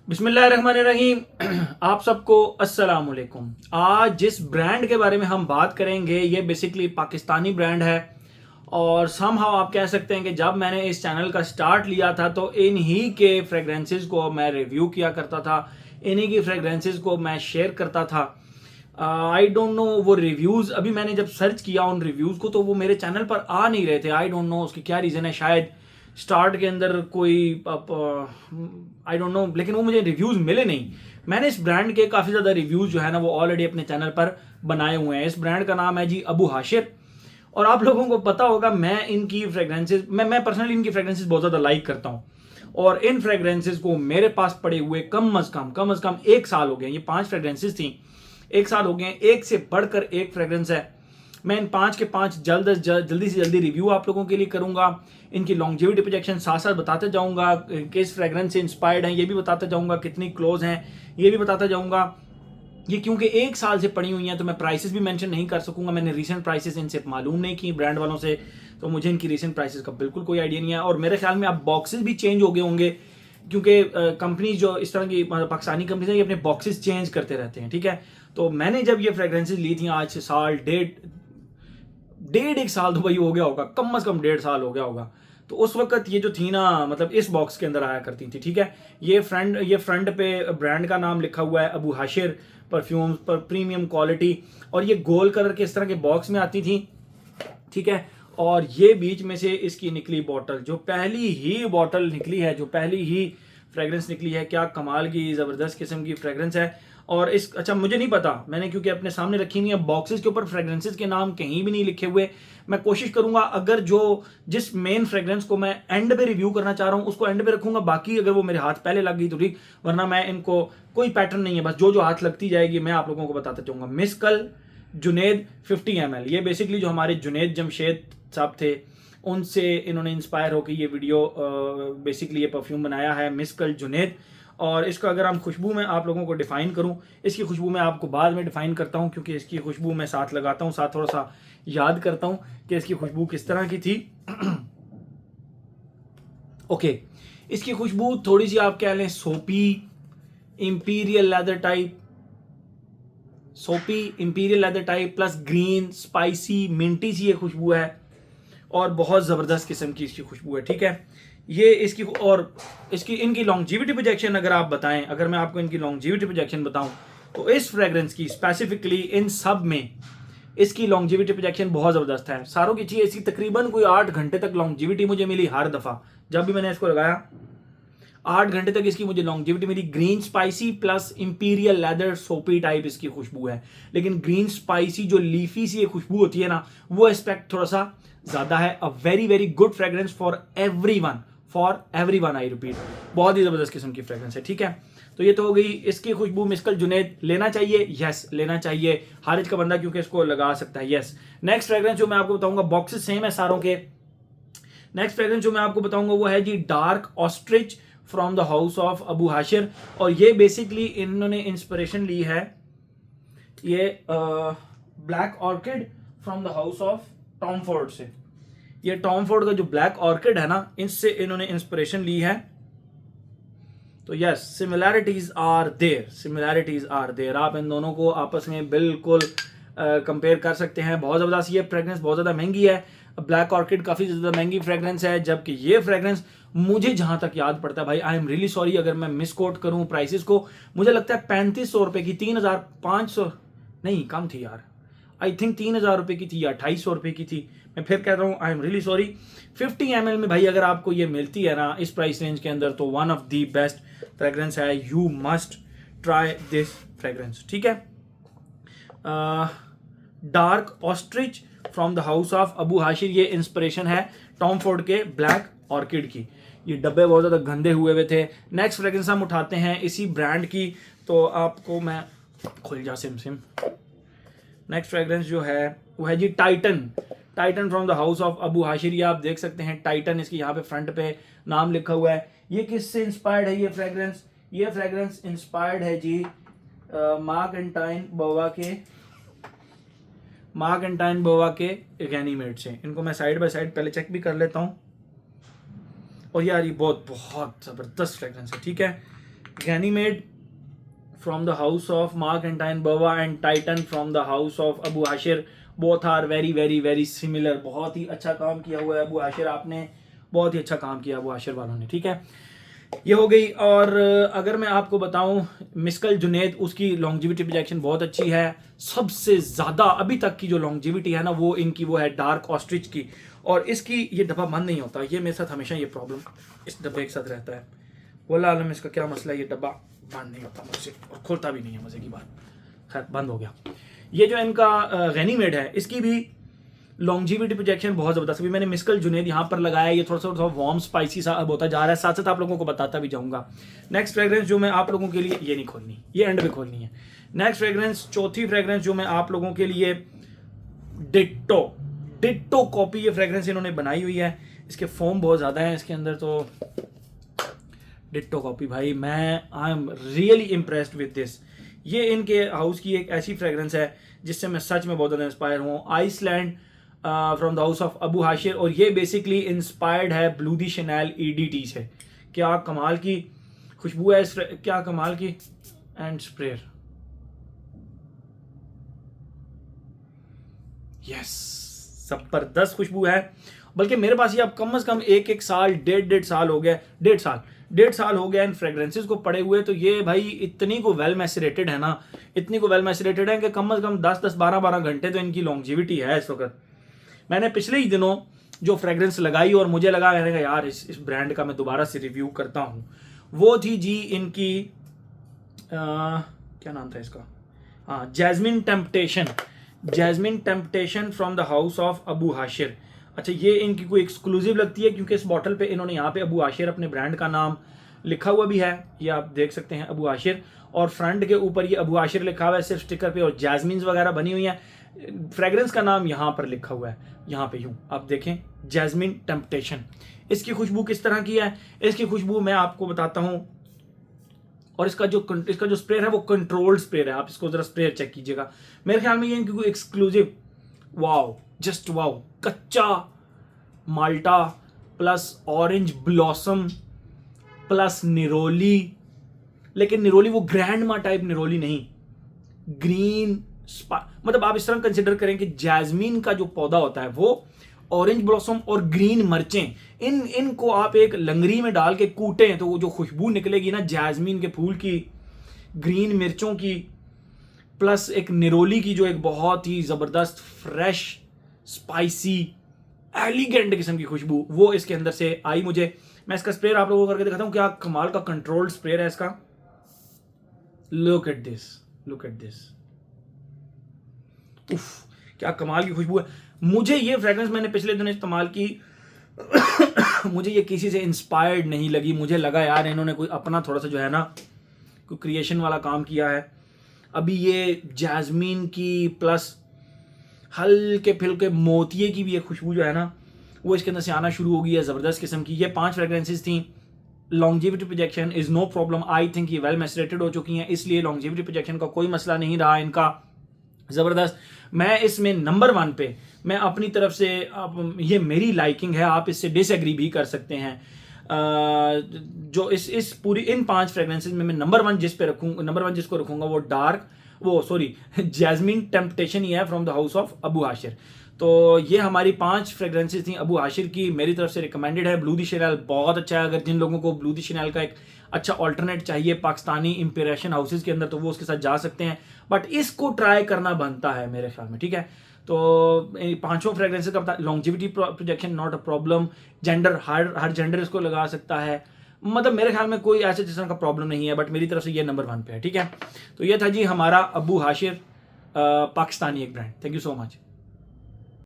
बिस्मिल्लाहिर्रहमानिर्रहीम। आप सबको अस्सलाम वालेकुम। आज जिस ब्रांड के बारे में हम बात करेंगे ये बेसिकली पाकिस्तानी ब्रांड है और समहाउ आप कह सकते हैं कि जब मैंने इस चैनल का स्टार्ट लिया था तो इन्हीं के फ्रेगरेंसेस को मैं रिव्यू किया करता था, इन्हीं की फ्रेगरेंसेस को मैं शेयर करता था। आई डोंट नो वो रिव्यूज़, अभी मैंने जब सर्च किया उन रिव्यूज़ को तो वो मेरे चैनल पर आ नहीं रहे थे। आई डोंट नो उसकी क्या रीज़न है, शायद स्टार्ट के अंदर कोई आई डोंट नो, लेकिन वो मुझे रिव्यूज़ मिले नहीं। मैंने इस ब्रांड के काफ़ी ज़्यादा रिव्यूज़ जो है ना वो ऑलरेडी अपने चैनल पर बनाए हुए हैं। इस ब्रांड का नाम है जी अबू हाशिर। और आप लोगों को पता होगा मैं इनकी फ्रेग्रेंसेज मैं पर्सनली इनकी फ्रेग्रेंसेज बहुत ज़्यादा लाइक करता हूँ। और इन फ्रेग्रेंसेज को मेरे पास पड़े हुए कम अज़ कम 1 साल हो गए। ये 5 फ्रेग्रेंसेज थी, 1 साल हो गए। एक से बढ़कर एक फ्रेग्रेंस है। मैं इन 5 के 5 जल्दी से जल्दी रिव्यू आप लोगों के लिए करूंगा। इनकी लॉन्जेविटी प्रोजेक्शन साथ साथ बताते जाऊंगा, किस फ्रेग्रेंस से इंस्पायर्ड हैं ये भी बताते जाऊंगा, कितनी क्लोज हैं ये भी बताता जाऊंगा। ये क्योंकि 1 साल से पड़ी हुई हैं तो मैं प्राइसेस भी मेंशन नहीं कर सकूंगा। मैंने रीसेंट प्राइसेस इनसे मालूम नहीं की ब्रांड वालों से, तो मुझे इनकी रीसेंट प्राइसेस का बिल्कुल कोई आइडिया नहीं है। और मेरे ख्याल में अब बॉक्सेस भी चेंज हो गए होंगे क्योंकि कंपनी जो इस तरह की पाकिस्तानी कंपनी है ये अपने बॉक्सेस चेंज करते रहते हैं। ठीक है, तो मैंने जब ये फ्रेग्रेंसेज ली थी आज से साल डेढ़ 1 साल तो भाई हो गया होगा, कम से कम 1.5 साल हो गया होगा। तो उस वक्त ये जो थी ना, मतलब इस बॉक्स के अंदर आया करती थी। ठीक है, ये फ्रंट पे ब्रांड का नाम लिखा हुआ है अबू हाशिर परफ्यूम पर प्रीमियम क्वालिटी, और ये गोल्ड कलर के इस तरह के बॉक्स में आती थी। ठीक है, और ये बीच में से इसकी निकली बॉटल, जो पहली ही बॉटल निकली है, जो पहली ही फ्रेग्रेंस निकली है, क्या कमाल की ज़बरदस्त किस्म की फ्रेग्रेंस है। और इस अच्छा मुझे नहीं पता, मैंने क्योंकि अपने सामने रखी नहीं है, बॉक्सेस के ऊपर फ्रेग्रेंसेस के नाम कहीं भी नहीं लिखे हुए। मैं कोशिश करूंगा अगर जिस मेन फ्रेग्रेंस को मैं एंड पे रिव्यू करना चाह रहा हूं उसको एंड पे रखूंगा, बाकी अगर वो मेरे हाथ पहले लग गई तो ठीक, वरना मैं इनको कोई पैटर्न नहीं है, बस जो हाथ लगती जाएगी मैं आप लोगों को बताता चाहूंगा। मिस्कल जुनेद 50 ml, ये बेसिकली जो हमारे जुनेद जमशेद साहब थे उनसे इन्होंने इंस्पायर होकर ये वीडियो बेसिकली ये परफ्यूम बनाया है, मिस्कल जुनेद। और इसका अगर हम खुशबू में आप लोगों को डिफाइन करूं, इसकी खुशबू मैं आपको बाद में डिफाइन करता हूं क्योंकि इसकी खुशबू मैं साथ लगाता हूं, साथ थोड़ा सा याद करता हूं कि इसकी खुशबू किस तरह की थी। ओके, इसकी खुशबू थोड़ी सी आप कह लें soapy imperial leather type plus green spicy minty सी ये खुशबू है और बहुत ज़बरदस्त किस्म की इसकी खुशबू है। ठीक है, ये इसकी और इनकी लॉन्जिविटी प्रोजेक्शन अगर आप बताएं, अगर मैं आपको इनकी लॉन्जिविटी प्रोजेक्शन बताऊं तो इस फ्रेग्रेंस की स्पेसिफिकली इन सब में इसकी लॉन्जिविटी प्रोजेक्शन बहुत ज़बरदस्त है। सारों की चीज़ इसकी तकरीबन कोई 8 घंटे तक लॉन्जिविटी मुझे मिली हर दफ़ा जब भी मैंने इसको लगाया। 8 घंटे तक इसकी मुझे लॉन्जिविटी मिली। Green spicy plus imperial leather soapy type इसकी खुशबू है, लेकिन ग्रीन स्पाइसी जो लीफी सी खुशबू होती है ना, वो एस्पेक्ट थोड़ा सा ज्यादा है। A very very good fragrance for everyone I repeat, बहुत ही जबरदस्त किस्म की फ्रेग्रेंस है। ठीक है, तो ये तो हो गई इसकी खुशबू। मिस्कल जुनेद लेना चाहिए, यस लेना चाहिए हारिज का बंदा क्योंकि इसको लगा सकता है, यस। नेक्स्ट फ्रेग्रेंस जो मैं आपको बताऊंगा, बॉक्सेस सेम है सारों के। नेक्स्ट फ्रेग्रेंस जो मैं आपको बताऊंगा वो है जी dark ostrich from the house of Abu Hashir. और ये बेसिकली इन्होंने इंस्पिरेशन ली है ये black orchid from the house of Tom Ford से। ये टॉम फोर्ड का जो ब्लैक ऑर्किड है ना, इससे इन्होंने इंस्पिरेशन ली है। तो यस, सिमिलैरिटीज आर देयर। आप इन दोनों को आपस में बिल्कुल कंपेयर कर सकते हैं। बहुत ज़बरदस्त ये फ्रेग्रेंस, बहुत ज़्यादा महंगी है। ब्लैक ऑर्किड काफ़ी ज़्यादा महंगी फ्रेग्रेंस है, जबकि ये फ्रेग्रेंस मुझे जहां तक याद पड़ता है भाई, आई एम रियली सॉरी अगर मैं मिस कोट करूं प्राइसेस को, मुझे लगता है 3500 रुपए की, 3500 नहीं कम थी यार, आई थिंक 3000 रुपए की थी या 2800 रुपए की थी। मैं फिर कहता हूँ I am really sorry. 50 ml में भाई अगर आपको ये मिलती है ना इस प्राइस रेंज के अंदर तो one of the best fragrance है। You must try this fragrance. ठीक है, dark ostrich from the house of Abu Hashir, ये इंस्पिरेशन है टॉम फोर्ड के ब्लैक ऑर्किड की। ये डब्बे बहुत ज़्यादा गंदे हुए थे। नेक्स्ट फ्रेग्रेंस हम उठाते हैं इसी ब्रांड की, तो आपको मैं खुल जा सिम। नेक्स्ट फ्रेग्रेंस जो है वो है जी Titan from the house of Abu Hashir. ये आप देख सकते हैं टाइटन, इसकी यहाँ पे फ्रंट पे नाम लिखा हुआ है। ये किससे इंस्पायर्ड है ये फ्रेग्रेंस इंस्पायर्ड है जी मार्क एंड बोवा के गैनीमेड से। इनको मैं साइड बाय साइड पहले चेक भी कर लेता हूँ। और यार ये बहुत ज़बरदस्त फ्रेग्रेंस है। ठीक है, Ganymede from the house of Mark Antoine Berwa and Titan from the house of Abu Hashir. Both are very very very similar. बहुत ही अच्छा काम किया हुआ है अबू हाशिर, आपने बहुत ही अच्छा काम किया अबू हाशिर वालों ने, ठीक है। ये हो गई। और अगर मैं आपको बताऊं मिस्कल जुनैद, उसकी लॉन्जिविटी प्रोजेक्शन बहुत अच्छी है। सबसे ज़्यादा अभी तक की जो लॉन्जिविटी है ना वो इनकी वो है डार्क ऑस्ट्रिच की। और इसकी ये डब्बा बंद नहीं होता, ये मेरे साथ हमेशा ये प्रॉब्लम इस डब्बे के साथ रहता है। वल्लाह आलम इसका क्या मसला है, ये डब्बा बंद नहीं होता मुझसे और खुलता भी नहीं है, मज़े की बात। खैर बंद हो गया। ये जो इनका गैनीमेड है इसकी भी लॉन्जिविटी प्रोजेक्शन बहुत ज़बरदस्त। अभी मैंने मिस्कल जुनैद यहाँ पर लगाया, ये थोड़ा सा वार्म स्पाइसी सा अब होता जा रहा है, साथ साथ आप लोगों को बताता भी जाऊँगा। नेक्स्ट फ्रेग्रेंस जो मैं आप लोगों के लिए, ये नहीं खोलनी, ये एंड पे खोलनी है। नेक्स्ट फ्रेग्रेंस, चौथी फ्रेग्रेंस जो मैं आप लोगों के लिए, डिट्टो कॉपी ये फ्रेग्रेंस इन्होंने बनाई हुई है। इसके फोम बहुत ज़्यादा है इसके अंदर, तो डिट्टो कॉपी भाई मैं I am really impressed with this. ये इनके हाउस की एक ऐसी फ्रेग्रेंस है जिससे मैं सच में बहुत ज़्यादा इंस्पायर हूँ। Iceland from the house of Abu Hashir, और ये बेसिकली इंस्पायर्ड है ब्लू दी शनैल EDT से। क्या कमाल की खुशबू है क्या कमाल की। एंड स्प्रेयर, यस जबरदस्त खुशबू है। बल्कि मेरे पास ये अब कम से कम एक साल डेढ़ साल हो गया, डेढ़ साल हो गया इन फ्रेग्रेंसेस को पड़े हुए। तो ये भाई इतनी को वेल मैसरेटेड है ना, इतनी को वेल मैसरेटेड है कि कम से कम 10 12 घंटे तो इनकी लॉन्जिविटी है इस वक्त। मैंने पिछले ही दिनों जो फ्रेग्रेंस लगाई और मुझे लगा मैंने कहा यार इस ब्रांड का मैं दोबारा से रिव्यू करता हूँ, वो थी जी इनकी क्या नाम था इसका, हाँ Jasmine Temptation from the house of Abu Hashir. अच्छा ये इनकी कोई एक्सक्लूसिव लगती है क्योंकि इस बॉटल पे इन्होंने यहाँ पे अबू हाशिर अपने ब्रांड का नाम लिखा हुआ भी है, ये आप देख सकते हैं अबू हाशिर, और फ्रंट के ऊपर ये अबू हाशिर लिखा हुआ है सिर्फ स्टिकर पे, और जैस्मिन्स वगैरह बनी हुई है। फ्रेग्रेंस का नाम यहाँ पर लिखा हुआ है, यहाँ पे यूँ आप देखें जैस्मिन टेम्पटेशन। इसकी खुशबू किस तरह की है, इसकी खुशबू मैं आपको बताता हूँ। और इसका जो स्प्रे है वो कंट्रोल्ड स्प्रे है, आप इसको जरा स्प्रे चेक कीजिएगा। मेरे ख्याल में ये इनकी कोई एक्सक्लूसिव, वाओ जस्ट वाओ, कच्चा माल्टा plus orange blossom plus neroli, लेकिन निरोली वो ग्रैंड मा टाइप निरोली नहीं, ग्रीन मतलब आप इस तरह कंसिडर करें कि जैस्मीन का जो पौधा होता है वो ऑरेंज ब्लॉसम और ग्रीन मर्चें, इनको आप एक लंगरी में डाल के कूटें तो वो जो खुशबू निकलेगी ना जैस्मीन के फूल की, ग्रीन मिर्चों की, प्लस एक निरोली की जो एक बहुत ही ज़बरदस्त फ्रेश स्पाइसी एलिगेंट किस्म की खुशबू वो इसके अंदर से आई मुझे। मैं इसका स्प्रे आप लोगों को करके दिखाता हूँ, क्या कमाल का कंट्रोल्ड स्प्रे है इसका। लुक एट दिस, उफ क्या कमाल की खुशबू है। मुझे ये फ्रेग्रेंस मैंने पिछले दिनों इस्तेमाल की मुझे ये किसी से इंस्पायर्ड नहीं लगी, मुझे लगा यार इन्होंने कोई अपना थोड़ा सा जो है ना कोई क्रिएशन वाला काम किया है। अभी ये जैस्मीन की प्लस हल्के फिल्के मोतिये की भी एक खुशबू जो है ना वो इसके अंदर से आना शुरू हो गई है, ज़बरदस्त किस्म की। ये 5 फ्रेग्रेंसेस थी। Longevity projection is no problem, I think ये वेल मैसरेटेड हो चुकी हैं, इसलिए लॉन्जिविटी प्रोजेक्शन का कोई मसला नहीं रहा इनका, ज़बरदस्त। मैं इसमें नंबर 1 पे मैं अपनी तरफ से, ये मेरी लाइकिंग है, आप इससे डिसएग्री भी कर सकते हैं। जो इस पूरी इन 5 फ्रेग्रेंसेस में मैं नंबर 1 जिसको रखूँगा वो जैस्मिन टेम्पटेशन ही है from the house of Abu Hashir. तो ये हमारी 5 फ्रेग्रेंसेस थी अबू हाशिर की, मेरी तरफ से रिकमेंडेड है। ब्लू दी शनैल बहुत अच्छा है, अगर जिन लोगों को ब्लू दी शनैल का एक अच्छा ऑल्टरनेट चाहिए पाकिस्तानी इंप्रेशन हाउसेज के अंदर तो वो उसके साथ जा सकते हैं, बट इसको ट्राई करना बनता है मेरे ख्याल में, ठीक है। तो 5 फ्रेग्रेंसेस का longevity projection not a problem, gender her gender इसको लगा सकता है, मतलब मेरे ख्याल में कोई ऐसे जिस तरह का प्रॉब्लम नहीं है, बट मेरी तरफ से ये नंबर 1 पे है, ठीक है। तो ये था जी हमारा अबू हाशिर पाकिस्तानी एक brand. Thank you so much.